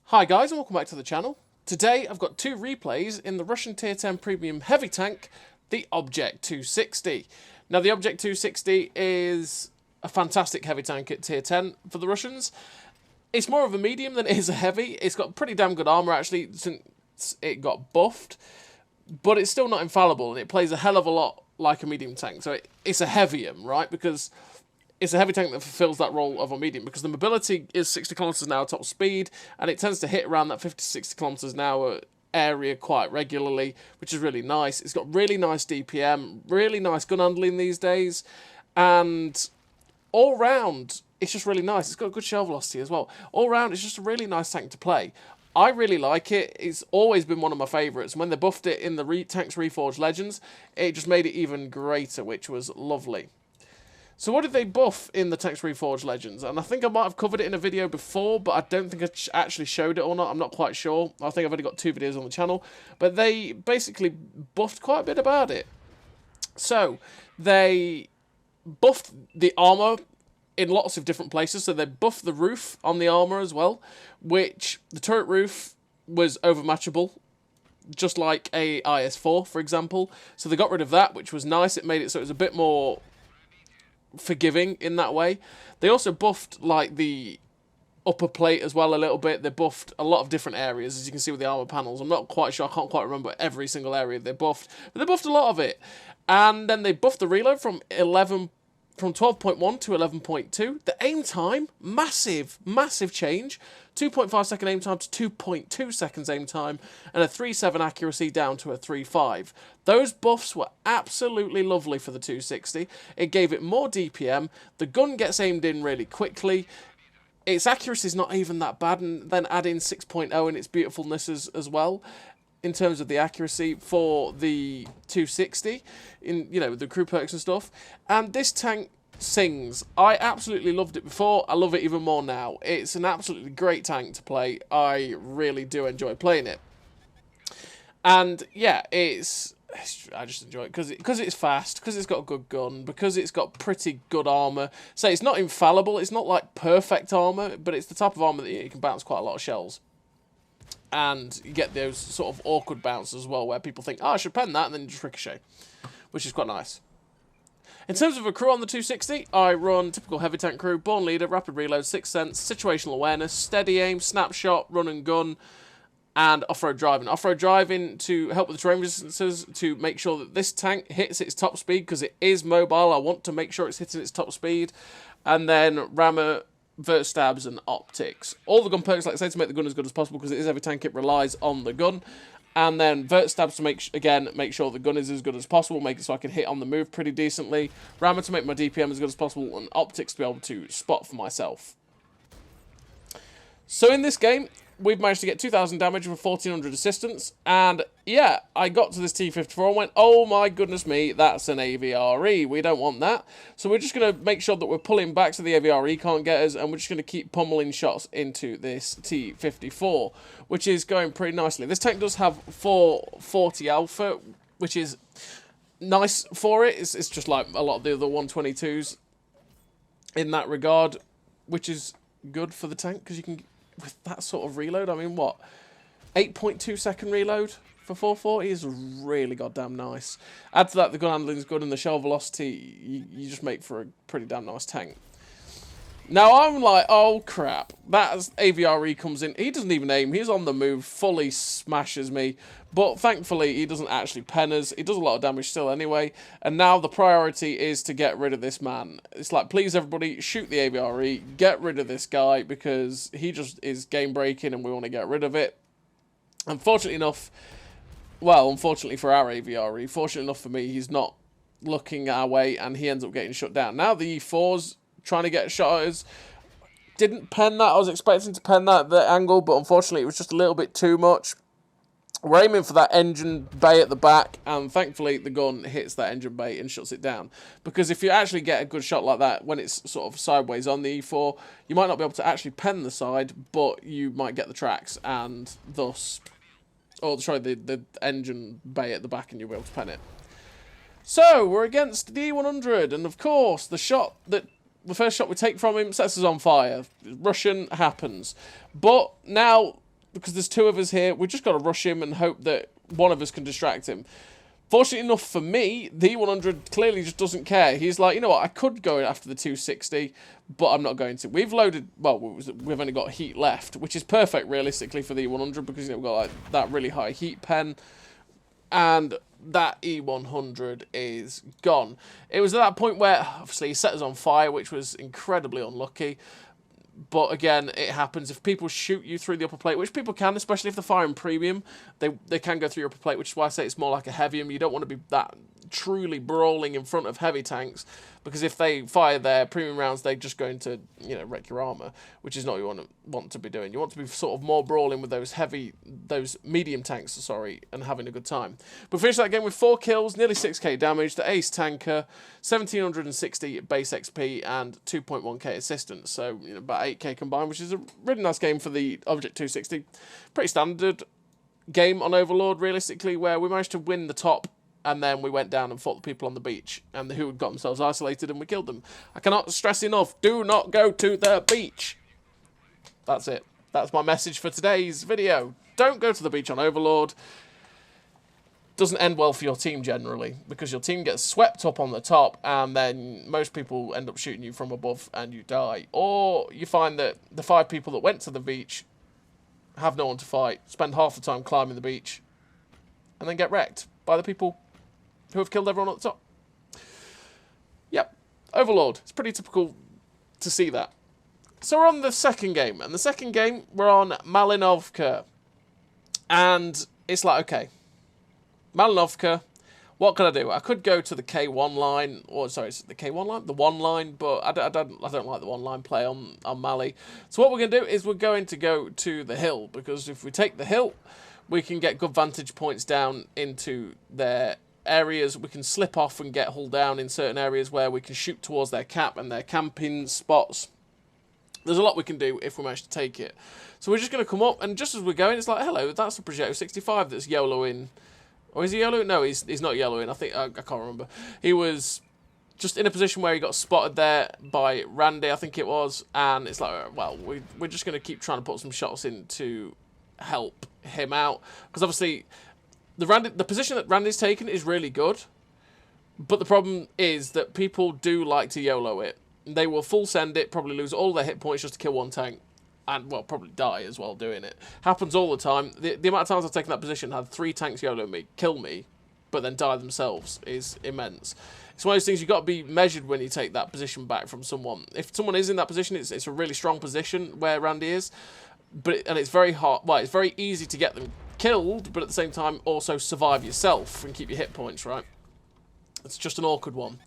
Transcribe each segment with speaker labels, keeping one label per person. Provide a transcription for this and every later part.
Speaker 1: Hi guys and welcome back to the channel. Today I've got two replays in the Russian Tier 10 Premium Heavy Tank, the Object 260. Now the Object 260 is a fantastic heavy tank at Tier 10 for the Russians. It's more of a medium than it is a heavy. It's got pretty damn good armour actually since it got buffed, but it's still not infallible and it plays a hell of a lot like a medium tank. So it's a Heavium, right? Because it's a heavy tank that fulfills that role of a medium because the mobility is 60 kilometers an hour top speed and it tends to hit around that 50 to 60 kilometers an hour area quite regularly, which is really nice. It's got really nice DPM, really nice gun handling these days, and all round it's just really nice. It's got good shell velocity as well. All round it's just a really nice tank to play. I really like it. It's always been one of my favourites. When they buffed it in the Tanks Reforged Legends, it just made it even greater, which was lovely. So what did they buff in the Tanks Reforged Legends? And I think I might have covered it in a video before, but I don't think I actually showed it or not. I'm not quite sure. I think I've only got 2 videos on the channel. But they basically buffed quite a bit about it. So they buffed the armour in lots of different places. So they buffed the roof on the armour as well, which the turret roof was overmatchable, just like a IS-4, for example. So they got rid of that, which was nice. It made it so it was a bit more forgiving in that way. They also buffed like the upper plate as well a little bit. They buffed a lot of different areas, as you can see with the armor panels. I'm not quite sure, I can't quite remember every single area they buffed, but they buffed a lot of it. And then they buffed the reload from 12.1 to 11.2. The aim time, massive change. 2.5 second aim time to 2.2 seconds aim time, and a 3.7 accuracy down to a 3.5. Those buffs were absolutely lovely for the 260. It gave it more DPM. The gun gets aimed in really quickly. Its accuracy is not even that bad, and then add in 6.0 and its beautifulness as well, in terms of the accuracy for the 260, in, you know, the crew perks and stuff. And this tank sings. I absolutely loved it before. I love it even more now. It's an absolutely great tank to play. I really do enjoy playing it. And yeah, I just enjoy it because it's fast, because it's got a good gun, because it's got pretty good armour. So it's not infallible, it's not like perfect armour, but it's the type of armour that you can bounce quite a lot of shells. And you get those sort of awkward bounces as well, where people think, oh, I should pen that, and then you just ricochet, which is quite nice. In terms of a crew on the 260, I run typical heavy tank crew, born leader, rapid reload, sixth sense, situational awareness, steady aim, snapshot, run and gun, and off-road driving. Off-road driving to help with the terrain resistances, to make sure that this tank hits its top speed, because it is mobile. I want to make sure it's hitting its top speed. And then rammer, vert stabs, and optics. All the gun perks, like I say, to make the gun as good as possible, because it is every tank, it relies on the gun. And then vert stabs to make sure the gun is as good as possible, make it so I can hit on the move pretty decently. Rammer to make my DPM as good as possible, and optics to be able to spot for myself. So in this game, we've managed to get 2,000 damage with 1,400 assistance, and yeah, I got to this T-54 and went, oh my goodness me, that's an AVRE, we don't want that. So we're just going to make sure that we're pulling back so the AVRE can't get us, and we're just going to keep pummeling shots into this T-54, which is going pretty nicely. This tank does have 440 alpha, which is nice for it. It's just like a lot of the other 122s in that regard, which is good for the tank, because you can, with that sort of reload, I mean, what, 8.2 second reload for 440 is really goddamn nice. Add to that the gun handling is good, and the shell velocity, you just make for a pretty damn nice tank. Now I'm like, oh crap, that AVRE comes in, he doesn't even aim, he's on the move, fully smashes me, but thankfully he doesn't actually pen us, he does a lot of damage still anyway, and now the priority is to get rid of this man. It's like, please everybody, shoot the AVRE, get rid of this guy, because he just is game breaking and we want to get rid of it. Unfortunately enough, well, unfortunately for our AVRE, fortunately enough for me, he's not looking our way and he ends up getting shut down. Now the E4's trying to get shot at us. Didn't pen that. I was expecting to pen that at the angle, but unfortunately it was just a little bit too much. We're aiming for that engine bay at the back, and thankfully the gun hits that engine bay and shuts it down. Because if you actually get a good shot like that, when it's sort of sideways on the E4, you might not be able to actually pen the side, but you might get the tracks, and thus, or sorry, the engine bay at the back, and you'll be able to pen it. So, we're against the E100, and of course, the first shot we take from him sets us on fire. Russian happens. But now because there's two of us here. We've just got to rush him and hope that one of us can distract him. Fortunately enough for me, the E100 clearly just doesn't care. He's like, you know what, I could go after the 260, but I'm not going to. We've loaded, well, we've only got heat left, which is perfect realistically for the E100 because, you know, we've got like that really high heat pen, and that E100 is gone. It was at that point where, obviously, he set us on fire, which was incredibly unlucky. But again, it happens. If people shoot you through the upper plate, which people can, especially if they're firing premium, they can go through your upper plate, which is why I say it's more like a Heavium. You don't want to be that truly brawling in front of heavy tanks, because if they fire their premium rounds, they're just going to, you know, wreck your armor, which is not what you want to be doing. You want to be sort of more brawling with those medium tanks, sorry, and having a good time. But finish that game with 4 kills, nearly 6k damage, the ace tanker, 1760 base XP, and 2.1k assistance. So, you know, about 8k combined, which is a really nice game for the Object 260. Pretty standard game on Overlord, realistically, where we managed to win the top, and then we went down and fought the people on the beach, and who had got themselves isolated, and we killed them. I cannot stress enough, do not go to the beach. That's it. That's my message for today's video. Don't go to the beach on Overlord. Doesn't end well for your team generally, because your team gets swept up on the top, and then most people end up shooting you from above, and you die. Or you find that the 5 people that went to the beach have no one to fight, spend half the time climbing the beach, and then get wrecked by the people who have killed everyone at the top. Yep, Overlord. It's pretty typical to see that. So we're on the second game, and the second game we're on Malinovka. And it's like, okay, Malinovka, what can I do? I could go to the K1 line, or sorry, is it the K1 line? The 1 line, but I don't like the 1 line play on Mali. So what we're going to do is we're going to go to the hill, because if we take the hill, we can get good vantage points down into their areas. We can slip off and get hull down in certain areas where we can shoot towards their cap and their camping spots. There's a lot we can do if we manage to take it. So we're just going to come up, and just as we're going, it's like, hello, that's the Projecto 65 that's YOLOing. Or is he YOLOing? No, he's not YOLOing. I can't remember. He was just in a position where he got spotted there by Randy, I think it was. And it's like, well, we're just going to keep trying to put some shots in to help him out. Because obviously, the position that Randy's taken is really good. But the problem is that people do like to YOLO it. They will full send it, probably lose all their hit points just to kill one tank. And, well, probably die as well doing it. Happens all the time. The amount of times I've taken that position, had 3 tanks YOLO me, kill me, but then die themselves is immense. It's one of those things you've got to be measured when you take that position back from someone. If someone is in that position, it's a really strong position where Randy is. And it's very hard, well, it's very easy to get them killed, but at the same time also survive yourself and keep your hit points, right? It's just an awkward one.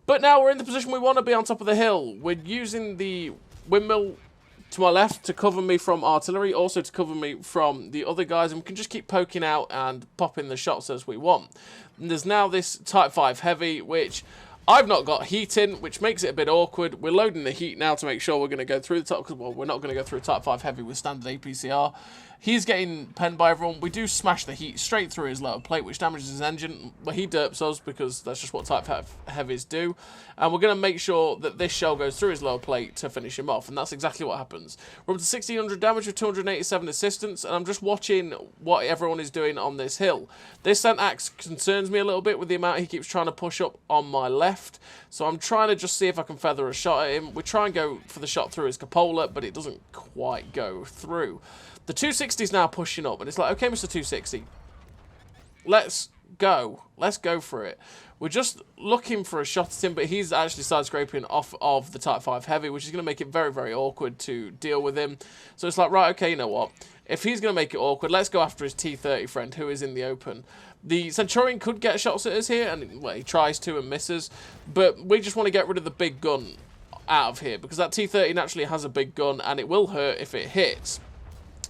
Speaker 1: But now we're in the position we want to be on top of the hill. We're using the windmill to my left to cover me from artillery, also to cover me from the other guys, and we can just keep poking out and popping the shots as we want. And there's now this Type 5 Heavy, which I've not got heat in, which makes it a bit awkward. We're loading the heat now to make sure we're going to go through the top, because, well, we're not going to go through a Type 5 Heavy with standard APCR. He's getting penned by everyone. We do smash the heat straight through his lower plate, which damages his engine. Well, he derps us because that's just what Type 5 Heavies do. And we're going to make sure that this shell goes through his lower plate to finish him off. And that's exactly what happens. We're up to 1600 damage with 287 assistance. And I'm just watching what everyone is doing on this hill. This Scent Axe concerns me a little bit with the amount he keeps trying to push up on my left. So I'm trying to just see if I can feather a shot at him. We try and go for the shot through his cupola, but it doesn't quite go through. The 260 is now pushing up, and it's like, okay, Mr. 260, let's go. Let's go for it. We're just looking for a shot at him, but he's actually side-scraping off of the Type 5 Heavy, which is going to make it very, very awkward to deal with him. So it's like, right, okay, you know what? If he's going to make it awkward, let's go after his T30 friend, who is in the open. The Centurion could get shots at us here, and well, he tries to and misses, but we just want to get rid of the big gun out of here, because that T30 naturally has a big gun, and it will hurt if it hits.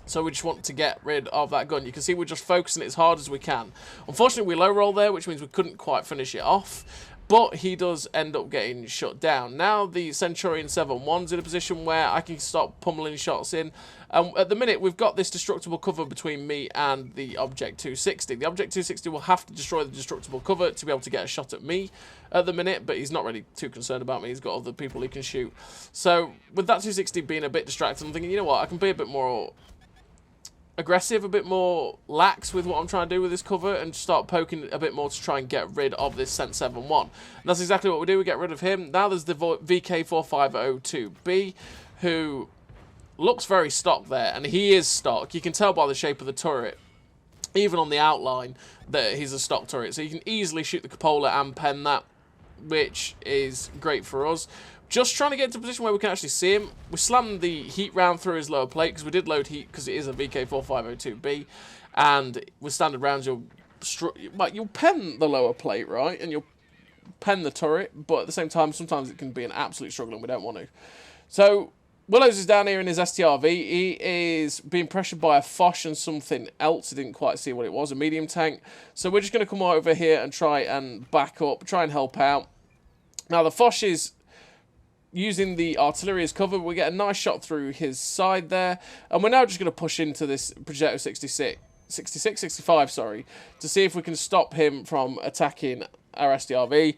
Speaker 1: So we just want to get rid of that gun. You can see we're just focusing it as hard as we can. Unfortunately, we low roll there, which means we couldn't quite finish it off. but he does end up getting shut down. Now the Centurion 7-1's in a position where I can start pummeling shots in. At the minute, we've got this destructible cover between me and the Object 260. The Object 260 will have to destroy the destructible cover to be able to get a shot at me at the minute, but he's not really too concerned about me. He's got other people he can shoot. So with that 260 being a bit distracted, I'm thinking, you know what, I can be a bit more aggressive, a bit more lax with what I'm trying to do with this cover, and start poking a bit more to try and get rid of this Cent 7-1. And that's exactly what we do. We get rid of him. Now there's the VK4502B, who looks very stock there, and he is stock. You can tell by the shape of the turret, even on the outline, that he's a stock turret. So you can easily shoot the cupola and pen that, which is great for us. Just trying to get into a position where we can actually see him. We slammed the heat round through his lower plate, because we did load heat, because it is a VK4502B. And with standard rounds, you'll pen the lower plate, right? And you'll pen the turret, but at the same time, sometimes it can be an absolute struggle, and we don't want to. So Willows is down here in his STRV. He is being pressured by a Foch and something else. He didn't quite see what it was, a medium tank. So we're just going to come over here and try and back up, try and help out. Now the Foch is using the artillery as cover. We get a nice shot through his side there. And we're now just going to push into this Projecto 65, sorry, to see if we can stop him from attacking our STRV.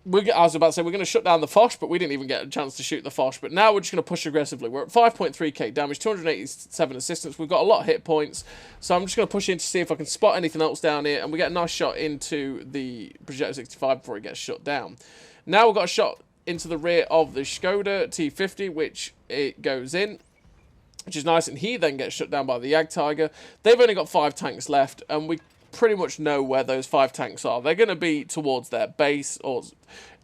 Speaker 1: I was about to say, we're going to shut down the Foch, but we didn't even get a chance to shoot the Foch. But now we're just going to push aggressively. We're at 5.3k damage, 287 assistance. We've got a lot of hit points. So I'm just going to push in to see if I can spot anything else down here. And we get a nice shot into the Projecto 65 before it gets shut down. Now we've got a shot into the rear of the Skoda T50, which it goes in, which is nice. And he then gets shut down by the Jagdtiger. They've only got 5 tanks left, and we pretty much know where those 5 tanks are. They're going to be towards their base or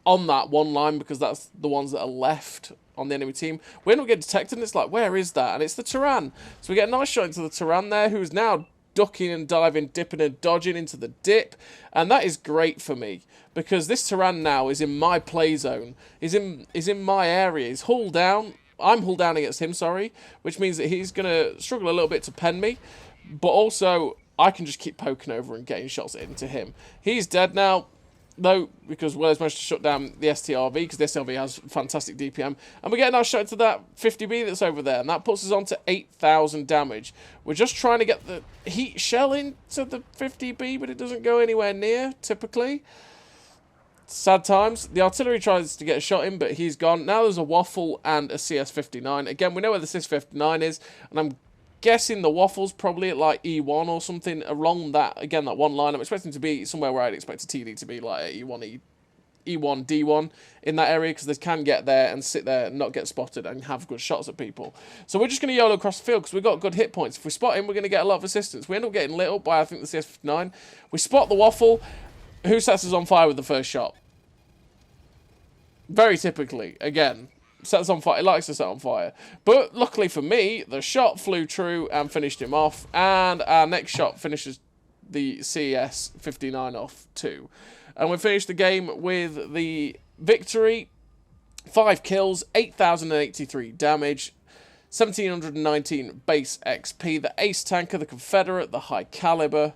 Speaker 1: on that one line, because that's the ones that are left on the enemy team. We end up getting detected, and it's like, where is that? And it's the Turan. So we get a nice shot into the Turan there, who's now ducking and diving, dipping and dodging into the dip. And that is great for me, because this Turan now is in my play zone. He's in my area. He's hull down. I'm hull down against him, sorry, which means that he's going to struggle a little bit to pen me. But also, I can just keep poking over and getting shots into him. He's dead now, though, because Weller's managed to shut down the STRV, because the STRV has fantastic DPM. And we get a nice shot into that 50B that's over there, and that puts us on to 8,000 damage. We're just trying to get the heat shell into the 50B, but it doesn't go anywhere near, typically. Sad times. The artillery tries to get a shot in, but he's gone. Now there's a Waffle and a CS59. Again, we know where the CS59 is, and I'm guessing the Waffle's probably at like E1 or something along that, again, that one line. I'm expecting to be somewhere where I'd expect a TD to be, like E1, D1 in that area, because they can get there and sit there and not get spotted and have good shots at people. So we're just going to YOLO across the field, because we've got good hit points. If we spot him, we're going to get a lot of assistance. We end up getting lit up by, I think, the CS59. We spot the Waffle, who sets us on fire with the first shot. Very typically, again, sets on fire. It likes to set on fire. But luckily for me, the shot flew true and finished him off. And our next shot finishes the CS59 off too. And we finished the game with the victory. 5 kills, 8,083 damage, 1,719 base XP. The ace tanker, the Confederate, the high caliber.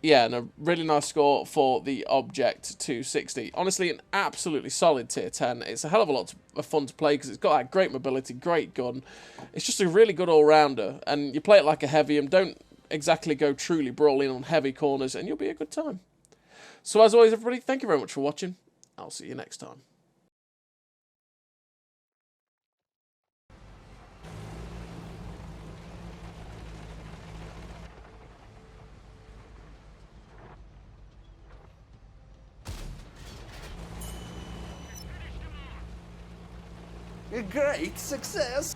Speaker 1: Yeah, and a really nice score for the Object 260. Honestly, an absolutely solid tier 10. It's a hell of a lot of fun to play, because it's got that great mobility, great gun. It's just a really good all-rounder, and you play it like a Heavium. Don't exactly go truly brawling on heavy corners, and you'll be a good time. So as always, everybody, thank you very much for watching. I'll see you next time.
Speaker 2: A great success!